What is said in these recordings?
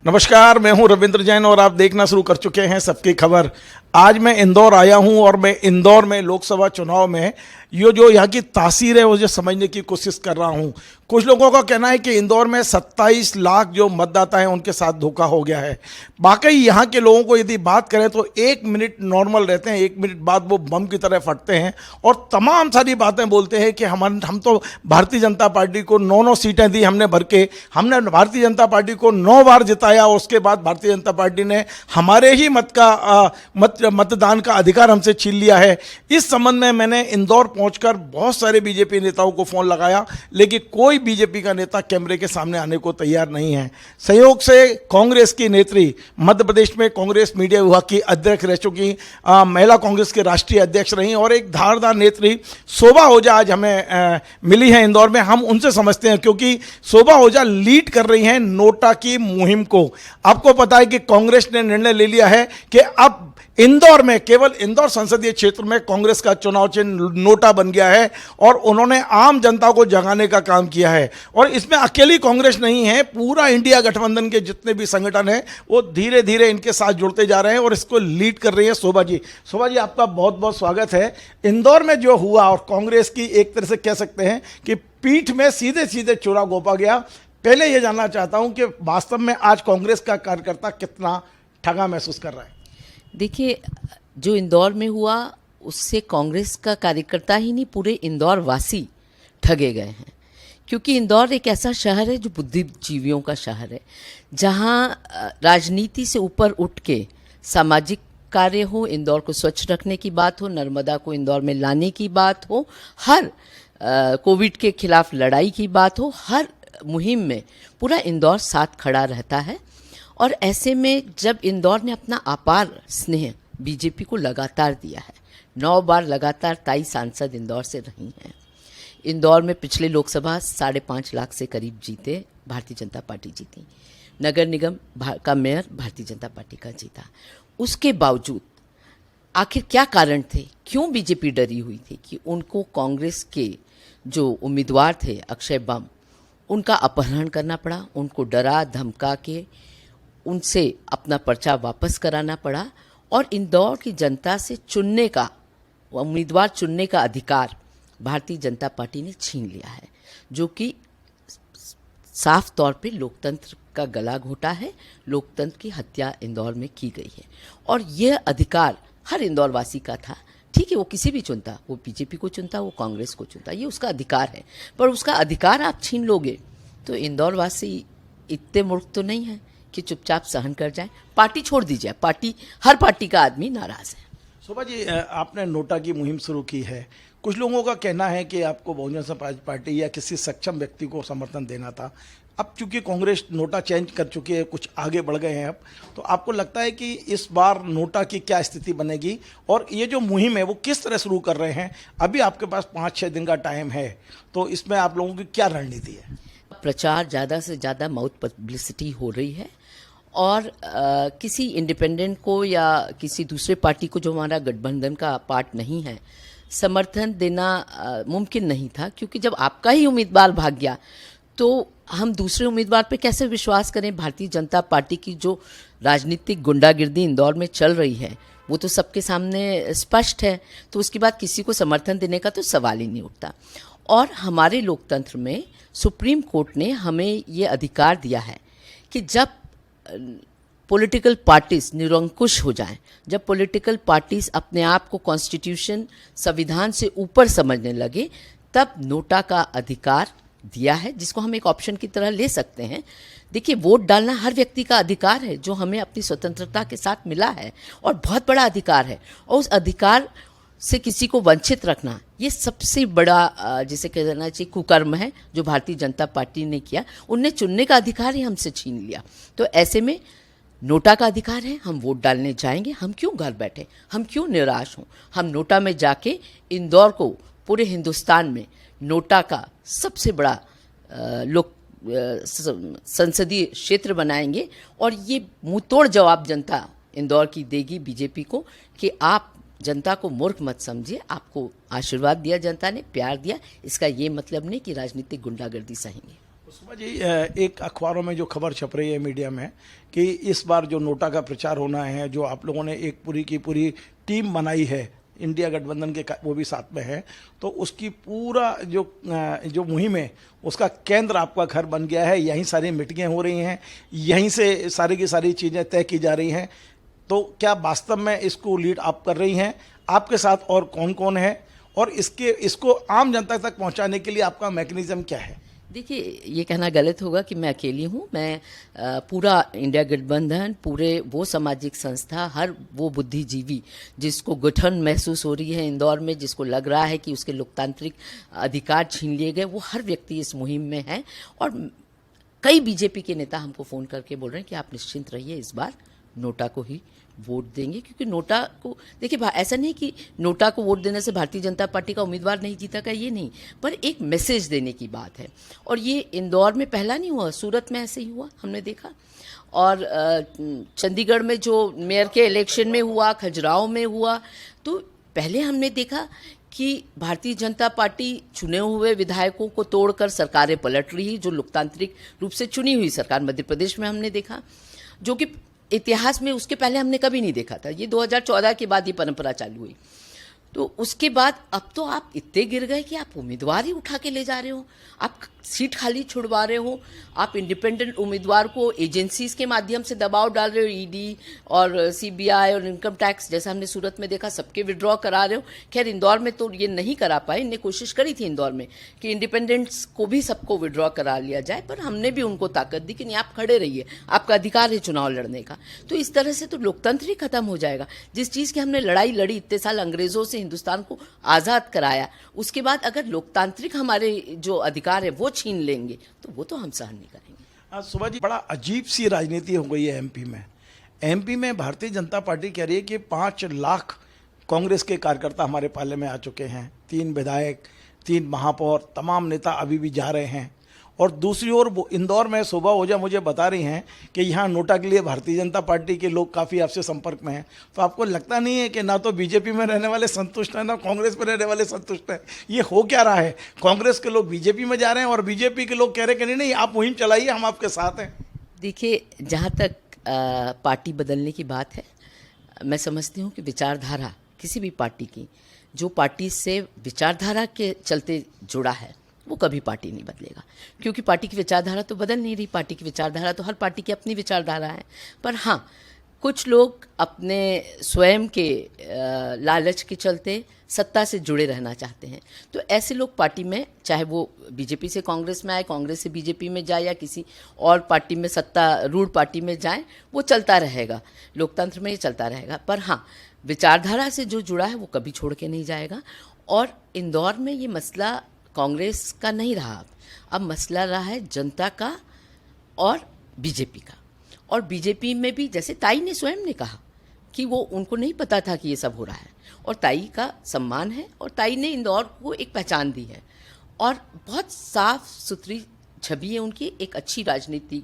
नमस्कार, मैं हूं रविंद्र जैन और आप देखना शुरू कर चुके हैं सबकी खबर। आज मैं इंदौर आया हूं और मैं इंदौर में लोकसभा चुनाव में ये जो यहाँ की तासीर है मुझे समझने की कोशिश कर रहा हूं। कुछ लोगों का कहना है कि इंदौर में 27 लाख जो मतदाता हैं उनके साथ धोखा हो गया है। वाकई यहाँ के लोगों को यदि बात करें तो 1 मिनट नॉर्मल रहते हैं, 1 मिनट बाद वो बम की तरह फटते हैं और तमाम सारी बातें बोलते हैं कि हम तो भारतीय जनता पार्टी को 9 सीटें दी हमने भर के, हमने भारतीय जनता पार्टी को 9 बार जिताया और उसके बाद भारतीय जनता पार्टी ने हमारे ही मतदान का अधिकार हमसे छीन लिया है। इस संबंध में मैंने इंदौर पहुंचकर बहुत सारे बीजेपी नेताओं को फ़ोन लगाया, लेकिन कोई बीजेपी का नेता कैमरे के सामने आने को तैयार नहीं है। संयोग से कांग्रेस की नेत्री, मध्य प्रदेश में कांग्रेस मीडिया विभाग की अध्यक्ष रह चुकी, महिला कांग्रेस के राष्ट्रीय अध्यक्ष रही और एक धारदार नेत्री शोभा ओझा आज हमें मिली है इंदौर में। हम उनसे समझते हैं, क्योंकि शोभा ओझा लीड कर रही हैं नोटा की मुहिम को। आपको पता है कि कांग्रेस ने निर्णय ले लिया है कि अब इंदौर में, केवल इंदौर संसदीय क्षेत्र में कांग्रेस का चुनाव चिन्ह नोटा बन गया है और उन्होंने आम जनता को जगाने का काम किया है। और इसमें अकेली कांग्रेस नहीं है, पूरा इंडिया गठबंधन के जितने भी संगठन हैं वो धीरे धीरे इनके साथ जुड़ते जा रहे हैं और इसको लीड कर रही है शोभा जी। शोभा जी, आपका बहुत बहुत स्वागत है। इंदौर में जो हुआ और कांग्रेस की एक तरह से कह सकते हैं कि पीठ में सीधे सीधे चूरा घोंपा गया। पहले ये जानना चाहता हूं कि वास्तव में आज कांग्रेस का कार्यकर्ता कितना ठगा महसूस कर रहा है? देखिए, जो इंदौर में हुआ उससे कांग्रेस का कार्यकर्ता ही नहीं, पूरे इंदौर वासी ठगे गए हैं। क्योंकि इंदौर एक ऐसा शहर है जो बुद्धिजीवियों का शहर है, जहां राजनीति से ऊपर उठ के सामाजिक कार्य हो, इंदौर को स्वच्छ रखने की बात हो, नर्मदा को इंदौर में लाने की बात हो, हर कोविड के खिलाफ लड़ाई की बात हो, हर मुहिम में पूरा इंदौर साथ खड़ा रहता है। और ऐसे में जब इंदौर ने अपना अपार स्नेह बीजेपी को लगातार दिया है, 9 बार लगातार 23 सांसद इंदौर से रही हैं। इंदौर में पिछले लोकसभा 5.5 लाख से करीब जीते, भारतीय जनता पार्टी जीती। नगर निगम का मेयर भारतीय जनता पार्टी का जीता। उसके बावजूद आखिर क्या कारण थे, क्यों बीजेपी डरी हुई थी कि उनको कांग्रेस के जो उम्मीदवार थे अक्षय बम, उनका अपहरण करना पड़ा, उनको डरा धमका के उनसे अपना पर्चा वापस कराना पड़ा और इंदौर की जनता से चुनने का, उम्मीदवार चुनने का अधिकार भारतीय जनता पार्टी ने छीन लिया है, जो कि साफ तौर पे लोकतंत्र का गला घोटा है। लोकतंत्र की हत्या इंदौर में की गई है और यह अधिकार हर इंदौर वासी का था। ठीक है, वो किसी भी चुनता, वो बीजेपी को चुनता, वो कांग्रेस को चुनता, ये उसका अधिकार है। पर उसका अधिकार आप छीन लोगे तो इंदौर वासी इतने मूर्ख तो नहीं है कि चुपचाप सहन कर जाए। पार्टी छोड़ दीजिए, पार्टी, हर पार्टी का आदमी नाराज है। शोभा जी, आपने नोटा की मुहिम शुरू की है। कुछ लोगों का कहना है कि आपको बहुजन समाज पार्टी या किसी सक्षम व्यक्ति को समर्थन देना था। अब चूंकि कांग्रेस नोटा चेंज कर चुकी है, कुछ आगे बढ़ गए हैं अब, तो आपको लगता है कि इस बार नोटा की क्या स्थिति बनेगी और ये जो मुहिम है वो किस तरह शुरू कर रहे हैं? अभी आपके पास 5-6 दिन का टाइम है, तो इसमें आप लोगों की क्या रणनीति है? प्रचार ज़्यादा से ज़्यादा माउथ पब्लिसिटी हो रही है और किसी इंडिपेंडेंट को या किसी दूसरे पार्टी को जो हमारा गठबंधन का पार्ट नहीं है, समर्थन देना मुमकिन नहीं था। क्योंकि जब आपका ही उम्मीदवार भाग गया तो हम दूसरे उम्मीदवार पे कैसे विश्वास करें? भारतीय जनता पार्टी की जो राजनीतिक गुंडागिर्दी इंदौर में चल रही है वो तो सबके सामने स्पष्ट है। तो उसके बाद किसी को समर्थन देने का तो सवाल ही नहीं उठता। और हमारे लोकतंत्र में सुप्रीम कोर्ट ने हमें ये अधिकार दिया है कि जब पॉलिटिकल पार्टीज निरंकुश हो जाएं, जब पॉलिटिकल पार्टीज अपने आप को कॉन्स्टिट्यूशन, संविधान से ऊपर समझने लगे, तब नोटा का अधिकार दिया है, जिसको हम एक ऑप्शन की तरह ले सकते हैं। देखिए, वोट डालना हर व्यक्ति का अधिकार है जो हमें अपनी स्वतंत्रता के साथ मिला है और बहुत बड़ा अधिकार है। और उस अधिकार से किसी को वंचित रखना, ये सबसे बड़ा जिसे कहना चाहिए कुकर्म है जो भारतीय जनता पार्टी ने किया। उनने चुनने का अधिकार ही हमसे छीन लिया। तो ऐसे में नोटा का अधिकार है, हम वोट डालने जाएंगे। हम क्यों घर बैठे, हम क्यों निराश हों? हम नोटा में जाके इंदौर को पूरे हिंदुस्तान में नोटा का सबसे बड़ा संसदीय क्षेत्र बनाएंगे और ये मुंहतोड़ जवाब जनता इंदौर की देगी बीजेपी को कि आप जनता को मूर्ख मत समझिए। आपको आशीर्वाद दिया जनता ने, प्यार दिया, इसका ये मतलब नहीं कि राजनीतिक गुंडागर्दी सहेंगे। सुबह जी एक अखबारों में जो खबर छप रही है मीडिया में कि इस बार जो नोटा का प्रचार होना है, जो आप लोगों ने एक पूरी की पूरी टीम बनाई है, इंडिया गठबंधन के वो भी साथ में है, तो उसकी पूरा जो मुहिम है उसका केंद्र आपका घर बन गया है। यहीं सारी मीटिंगें हो रही हैं, यहीं से सारी की सारी चीज़ें तय की जा रही हैं। तो क्या वास्तव में इसको लीड आप कर रही हैं? आपके साथ और कौन कौन है, और इसको आम जनता तक पहुंचाने के लिए आपका मैकेनिज्म क्या है? देखिए, ये कहना गलत होगा कि मैं अकेली हूँ। मैं पूरा इंडिया गठबंधन, पूरे वो सामाजिक संस्था, हर वो बुद्धिजीवी जिसको गठन महसूस हो रही है इंदौर में, जिसको लग रहा है कि उसके लोकतांत्रिक अधिकार छीन लिए गए, वो हर व्यक्ति इस मुहिम में है। और कई बीजेपी के नेता हमको फ़ोन करके बोल रहे हैं कि आप निश्चिंत रहिए, इस बार नोटा को ही वोट देंगे। क्योंकि नोटा को देखिए, ऐसा नहीं कि नोटा को वोट देने से भारतीय जनता पार्टी का उम्मीदवार नहीं जीता का, ये नहीं, पर एक मैसेज देने की बात है। और ये इंदौर में पहला नहीं हुआ, सूरत में ऐसे ही हुआ, हमने देखा। और चंडीगढ़ में जो मेयर के इलेक्शन में हुआ, खजुराहो में हुआ, तो पहले हमने देखा कि भारतीय जनता पार्टी चुने हुए विधायकों को तोड़कर सरकारें पलट रही, जो लोकतांत्रिक रूप से चुनी हुई सरकार। मध्य प्रदेश में हमने देखा, जो कि इतिहास में उसके पहले हमने कभी नहीं देखा था। ये 2014 के बाद ये परंपरा चालू हुई। तो उसके बाद अब तो आप इतने गिर गए कि आप उम्मीदवार ही उठा के ले जा रहे हो, आप सीट खाली छुड़वा रहे हो, आप इंडिपेंडेंट उम्मीदवार को एजेंसीज के माध्यम से दबाव डाल रहे हो, ईडी और सीबीआई और इनकम टैक्स, जैसा हमने सूरत में देखा, सबके विड्रॉ करा रहे हो। खैर, इंदौर में तो ये नहीं करा पाए, इन्हें कोशिश करी थी इंदौर में कि इंडिपेंडेंट्स को भी सबको विड्रॉ करा लिया जाए, पर हमने भी उनको ताकत दी कि नहीं, आप खड़े रहिए, आपका अधिकार है चुनाव लड़ने का। तो इस तरह से तो लोकतंत्र ही खत्म हो जाएगा। जिस चीज़ की हमने लड़ाई लड़ी इतने साल, अंग्रेजों से हिंदुस्तान को आज़ाद कराया, उसके बाद अगर लोकतांत्रिक हमारे जो अधिकार है वो छीन लेंगे तो वो तो हम सहन नहीं करेंगे। सुबह जी, बड़ा अजीब सी राजनीति हो गई है एमपी में। एमपी में भारतीय जनता पार्टी कह रही है कि 5 लाख कांग्रेस के कार्यकर्ता हमारे पाले में आ चुके हैं, 3 विधायक, 3 महापौर, तमाम नेता अभी भी जा रहे हैं। और दूसरी ओर इंदौर में शोभा ओझा मुझे बता रही हैं कि यहाँ नोटा के लिए भारतीय जनता पार्टी के लोग काफ़ी आपसे संपर्क में हैं। तो आपको लगता नहीं है कि ना तो बीजेपी में रहने वाले संतुष्ट हैं, ना कांग्रेस में रहने वाले संतुष्ट हैं? ये हो क्या रहा है? कांग्रेस के लोग बीजेपी में जा रहे हैं और बीजेपी के लोग कह रहे हैं कि नहीं नहीं, आप मुहिम चलाइए, हम आपके साथ हैं। देखिए, जहाँ तक पार्टी बदलने की बात है, मैं समझती हूँ कि विचारधारा किसी भी पार्टी की, जो पार्टी से विचारधारा के चलते जुड़ा है, वो कभी पार्टी नहीं बदलेगा। क्योंकि पार्टी की विचारधारा तो बदल नहीं रही, पार्टी की विचारधारा तो, हर पार्टी की अपनी विचारधारा है। पर हाँ, कुछ लोग अपने स्वयं के लालच के चलते सत्ता से जुड़े रहना चाहते हैं। तो ऐसे लोग पार्टी में, चाहे वो बीजेपी से कांग्रेस में आए, कांग्रेस से बीजेपी में जाए, या किसी और पार्टी में, सत्तारूढ़ पार्टी में जाए, वो चलता रहेगा, लोकतंत्र में ये चलता रहेगा। पर हाँ, विचारधारा से जो जुड़ा है वो कभी छोड़ के नहीं जाएगा। और इंदौर में ये मसला कांग्रेस का नहीं रहा, अब मसला रहा है जनता का और बीजेपी का। और बीजेपी में भी, जैसे ताई ने स्वयं ने कहा कि वो, उनको नहीं पता था कि ये सब हो रहा है, और ताई का सम्मान है, और ताई ने इंदौर को एक पहचान दी है, और बहुत साफ सुथरी छवि है उनकी, एक अच्छी राजनीति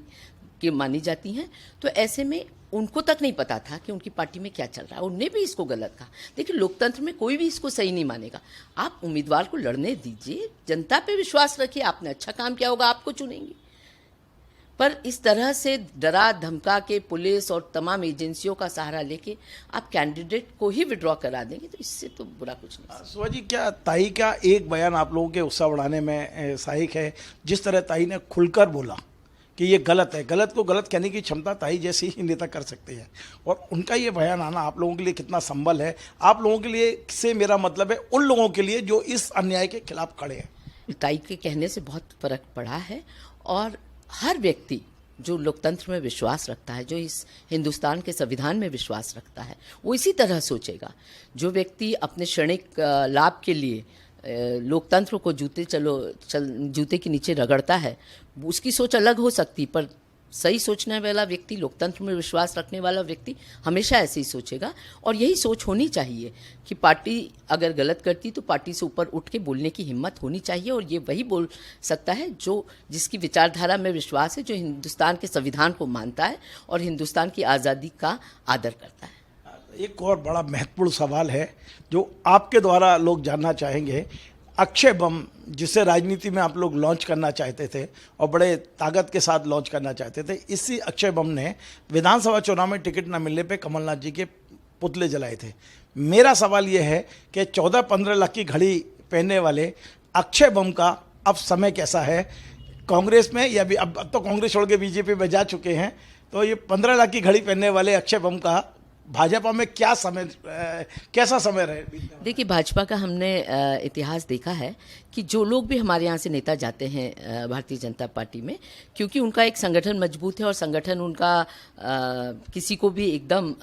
की मानी जाती हैं। तो ऐसे में उनको तक नहीं पता था कि उनकी पार्टी में क्या चल रहा है, उनने भी इसको गलत कहा। देखिए, लोकतंत्र में कोई भी इसको सही नहीं मानेगा। आप उम्मीदवार को लड़ने दीजिए, जनता पे विश्वास रखिए, आपने अच्छा काम किया होगा, आपको चुनेंगे। पर इस तरह से डरा धमका के पुलिस और तमाम एजेंसियों का सहारा लेके आप कैंडिडेट को ही विड्रॉ करा देंगे, तो इससे तो बुरा कुछ नहीं। सुहा जी, क्या ताई का एक बयान आप लोगों के उत्साह बढ़ाने में सहायक है? जिस तरह ताई ने खुलकर बोला कि ये गलत है, गलत को गलत कहने की क्षमता ताई जैसे ही नेता कर सकते हैं, और उनका ये बयान आना आप लोगों के लिए कितना संबल है? आप लोगों के लिए से मेरा मतलब है उन लोगों के लिए जो इस अन्याय के खिलाफ खड़े हैं। ताई के कहने से बहुत फर्क पड़ा है, और हर व्यक्ति जो लोकतंत्र में विश्वास रखता है, जो इस हिंदुस्तान के संविधान में विश्वास रखता है, वो इसी तरह सोचेगा। जो व्यक्ति अपने क्षणिक लाभ के लिए लोकतंत्र को जूते के नीचे रगड़ता है, उसकी सोच अलग हो सकती, पर सही सोचने वाला व्यक्ति, लोकतंत्र में विश्वास रखने वाला व्यक्ति हमेशा ऐसे ही सोचेगा। और यही सोच होनी चाहिए कि पार्टी अगर गलत करती तो पार्टी से ऊपर उठ के बोलने की हिम्मत होनी चाहिए, और ये वही बोल सकता है जो जिसकी विचारधारा में विश्वास है, जो हिंदुस्तान के संविधान को मानता है और हिंदुस्तान की आज़ादी का आदर करता है। एक और बड़ा महत्वपूर्ण सवाल है जो आपके द्वारा लोग जानना चाहेंगे। अक्षय बम जिसे राजनीति में आप लोग लॉन्च करना चाहते थे और बड़े ताकत के साथ लॉन्च करना चाहते थे, इसी अक्षय बम ने विधानसभा चुनाव में टिकट न मिलने पे कमलनाथ जी के पुतले जलाए थे। मेरा सवाल ये है कि 14-15 लाख की घड़ी पहनने वाले अक्षय बम का अब समय कैसा है कांग्रेस में, या भी अब तो कांग्रेस छोड़ के बीजेपी में जा चुके हैं, तो ये 15 लाख की घड़ी पहनने वाले अक्षय बम का भाजपा में क्या समय कैसा समय रहे? देखिए, भाजपा का हमने इतिहास देखा है कि जो लोग भी हमारे यहाँ से नेता जाते हैं भारतीय जनता पार्टी में, क्योंकि उनका एक संगठन मजबूत है और संगठन उनका किसी को भी एकदम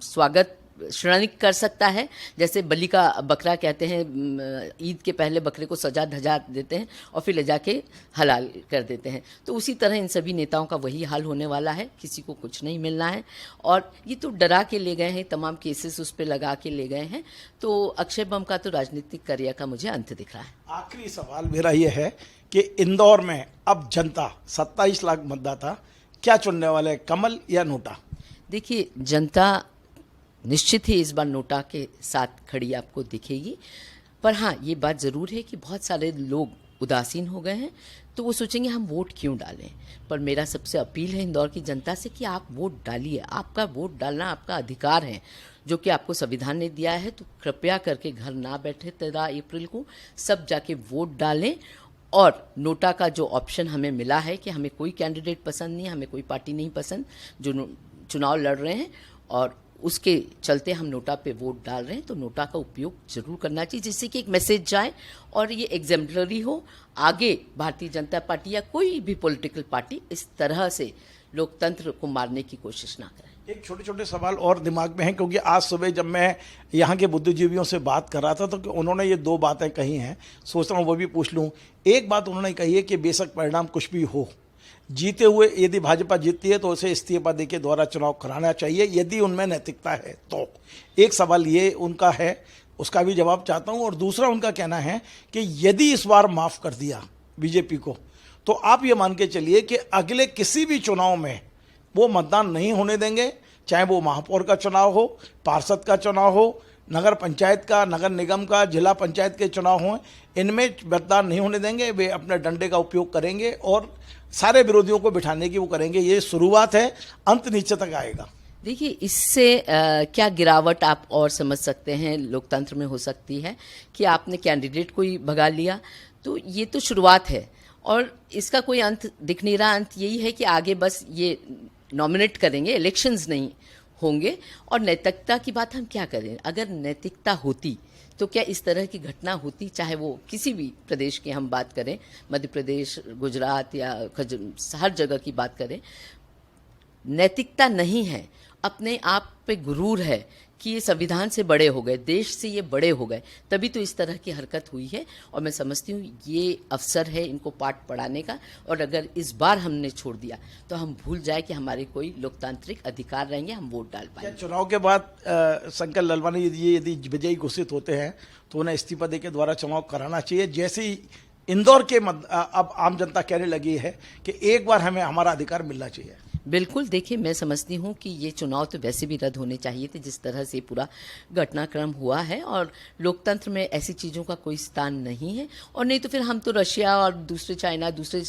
स्वागत श्रेणिक कर सकता है। जैसे बलि का बकरा कहते हैं, ईद के पहले बकरे को सजा धजा देते हैं और फिर ले जाके हलाल कर देते हैं। तो उसी तरह इन सभी नेताओं का वही हाल होने वाला है, किसी को कुछ नहीं मिलना है। और ये तो डरा के ले गए हैं, तमाम केसेस उस पर लगा के ले गए हैं। तो अक्षय बम का तो राजनीतिक करियर का मुझे अंत दिख रहा है। आखिरी सवाल मेरा ये है कि इंदौर में अब जनता 27 लाख मतदाता क्या चुनने वाले, कमल या नोटा? देखिए, जनता निश्चित ही इस बार नोटा के साथ खड़ी आपको दिखेगी, पर हाँ, ये बात ज़रूर है कि बहुत सारे लोग उदासीन हो गए हैं, तो वो सोचेंगे हम वोट क्यों डालें। पर मेरा सबसे अपील है इंदौर की जनता से कि आप वोट डालिए। आपका वोट डालना आपका अधिकार है जो कि आपको संविधान ने दिया है। तो कृपया करके घर ना बैठे 13 अप्रैल को, सब जाके वोट डालें। और नोटा का जो ऑप्शन हमें मिला है कि हमें कोई कैंडिडेट पसंद नहीं है, हमें कोई पार्टी नहीं पसंद जो चुनाव लड़ रहे हैं, और उसके चलते हम नोटा पे वोट डाल रहे हैं, तो नोटा का उपयोग जरूर करना चाहिए, जिससे कि एक मैसेज जाए और ये एग्जेम्पलरी हो। आगे भारतीय जनता पार्टी या कोई भी पॉलिटिकल पार्टी इस तरह से लोकतंत्र को मारने की कोशिश ना करे। एक छोटे छोटे सवाल और दिमाग में हैं, क्योंकि आज सुबह जब मैं यहाँ के बुद्धिजीवियों से बात कर रहा था तो उन्होंने ये 2 बातें कही हैं, सोच रहा हूँ वो भी पूछ लूँ। एक बात उन्होंने कही है कि बेशक परिणाम कुछ भी हो, जीते हुए यदि भाजपा जीतती है तो उसे इस्तीफा देके दोबारा चुनाव कराना चाहिए यदि उनमें नैतिकता है तो। एक सवाल ये उनका है, उसका भी जवाब चाहता हूँ। और दूसरा उनका कहना है कि यदि इस बार माफ़ कर दिया बीजेपी को, तो आप ये मान के चलिए कि अगले किसी भी चुनाव में वो मतदान नहीं होने देंगे, चाहे वो महापौर का चुनाव हो, पार्षद का चुनाव हो, नगर पंचायत का, नगर निगम का, जिला पंचायत के चुनाव हों, इनमें मतदान नहीं होने देंगे। वे अपने डंडे का उपयोग करेंगे और सारे विरोधियों को बिठाने की वो करेंगे। ये शुरुआत है, अंत नीचे तक आएगा। देखिए, इससे क्या गिरावट आप और समझ सकते हैं लोकतंत्र में हो सकती है कि आपने कैंडिडेट को ही भगा लिया। तो ये तो शुरुआत है और इसका कोई अंत दिख नहीं रहा। अंत यही है कि आगे बस ये नॉमिनेट करेंगे, इलेक्शंस नहीं होंगे। और नैतिकता की बात हम क्या करें, अगर नैतिकता होती तो क्या इस तरह की घटना होती, चाहे वो किसी भी प्रदेश की हम बात करें, मध्य प्रदेश, गुजरात या हर जगह की बात करें। नैतिकता नहीं है, अपने आप पे गुरूर है कि ये संविधान से बड़े हो गए, देश से ये बड़े हो गए, तभी तो इस तरह की हरकत हुई है। और मैं समझती हूँ ये अवसर है इनको पाठ पढ़ाने का। और अगर इस बार हमने छोड़ दिया तो हम भूल जाए कि हमारे कोई लोकतांत्रिक अधिकार रहेंगे, हम वोट डाल पाएंगे। चुनाव के बाद शंकर लालवानी यदि विजयी घोषित होते हैं तो उन्हें इस्तीफा देकर दोबारा चुनाव कराना चाहिए, जैसे ही इंदौर के अब आम जनता कहने लगी है कि एक बार हमें हमारा अधिकार मिलना चाहिए। बिल्कुल, देखिए, मैं समझती हूँ कि ये चुनाव तो वैसे भी रद्द होने चाहिए थे जिस तरह से पूरा घटनाक्रम हुआ है। और लोकतंत्र में ऐसी चीज़ों का कोई स्थान नहीं है। और नहीं तो फिर हम तो रशिया और दूसरे चाइना, दूसरे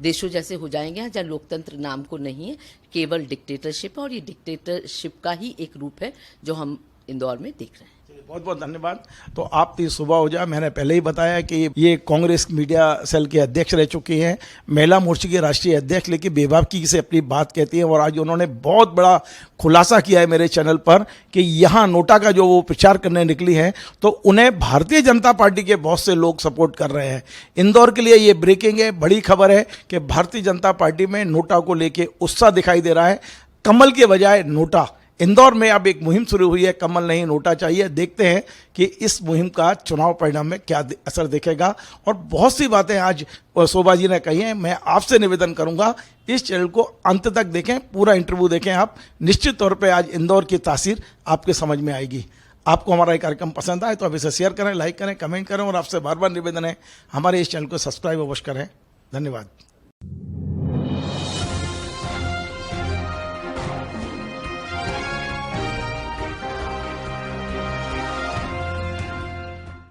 देशों जैसे हो जाएंगे जहाँ लोकतंत्र नाम को नहीं है, केवल डिक्टेटरशिप है। और ये डिक्टेटरशिप का ही एक रूप है जो हम इंदौर में देख रहे हैं। बहुत बहुत धन्यवाद। तो आपकी सुबह हो जाए, मैंने पहले ही बताया कि ये कांग्रेस मीडिया सेल के अध्यक्ष रह चुकी हैं, महिला मोर्चे की राष्ट्रीय अध्यक्ष, लेकिन बेबाकी से अपनी बात कहती हैं। और आज उन्होंने बहुत बड़ा खुलासा किया है मेरे चैनल पर कि यहाँ नोटा का जो वो प्रचार करने निकली हैं तो उन्हें भारतीय जनता पार्टी के बहुत से लोग सपोर्ट कर रहे हैं। इंदौर के लिए ये ब्रेकिंग है, बड़ी खबर है कि भारतीय जनता पार्टी में नोटा को लेके उत्साह दिखाई दे रहा है। कमल के बजाय नोटा, इंदौर में अब एक मुहिम शुरू हुई है, कमल नहीं नोटा चाहिए। देखते हैं कि इस मुहिम का चुनाव परिणाम में क्या असर दिखेगा। और बहुत सी बातें आज शोभा जी ने कही हैं। मैं आपसे निवेदन करूंगा इस चैनल को अंत तक देखें, पूरा इंटरव्यू देखें आप। निश्चित तौर पे आज इंदौर की तासीर आपके समझ में आएगी। आपको हमारा ये कार्यक्रम पसंद आए तो आप इसे शेयर करें, लाइक करें, कमेंट करें। और आपसे बार बार निवेदन है हमारे इस चैनल को सब्सक्राइब अवश्य करें। धन्यवाद।